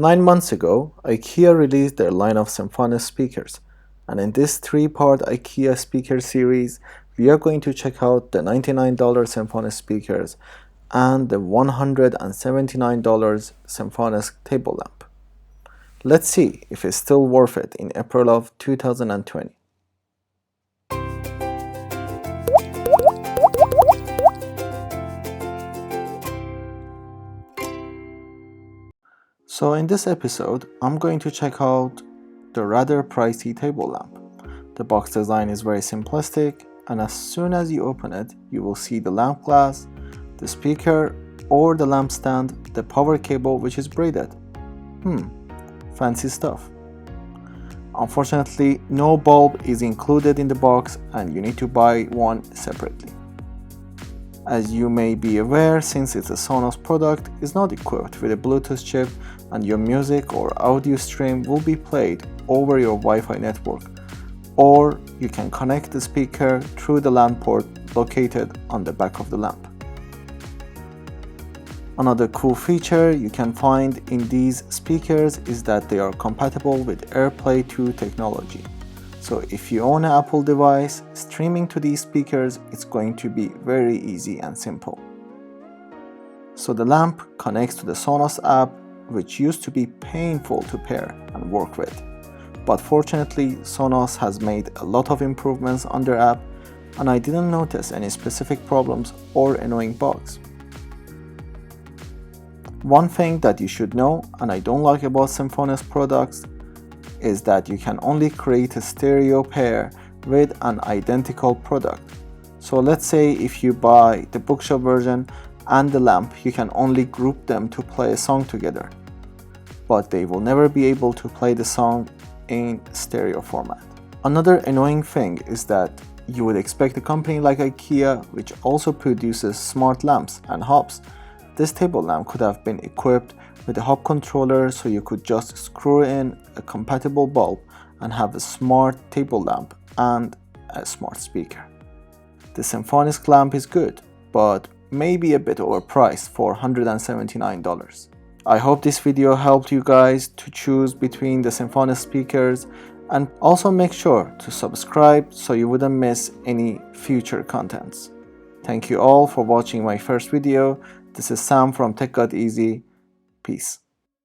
9 months ago, IKEA released their line of Symfonisk speakers, and in this 3-part IKEA speaker series, we are going to check out the $99 Symfonisk speakers and the $179 Symfonisk table lamp. Let's see if it's still worth it in April of 2020. So in this episode, I'm going to check out the rather pricey table lamp. The box design is very simplistic, and as soon as you open it, you will see the lamp glass, the speaker or the lamp stand, the power cable which is braided. Fancy stuff. Unfortunately, no bulb is included in the box and you need to buy one separately. As you may be aware, since it's a Sonos product, it's not equipped with a Bluetooth chip and your music or audio stream will be played over your Wi-Fi network, or you can connect the speaker through the LAN port located on the back of the lamp. Another cool feature you can find in these speakers is that they are compatible with AirPlay 2 technology. So if you own an Apple device, streaming to these speakers is going to be very easy and simple. So the lamp connects to the Sonos app, which used to be painful to pair and work with. But fortunately, Sonos has made a lot of improvements on their app, and I didn't notice any specific problems or annoying bugs. One thing that you should know, and I don't like about Symfonisk products, is that you can only create a stereo pair with an identical product. So let's say if you buy the bookshelf version and the lamp, you can only group them to play a song together, but they will never be able to play the song in stereo format. Another annoying thing is that you would expect a company like IKEA, which also produces smart lamps and hobs. This table lamp could have been equipped with a hub controller, so you could just screw in a compatible bulb and have a smart table lamp and a smart speaker. The Symfonisk lamp is good, but maybe a bit overpriced for $179. I hope this video helped you guys to choose between the Symfonisk speakers, and also make sure to subscribe so you wouldn't miss any future contents. Thank you all for watching my first video. This is Sam from Tech Got Easy. Peace.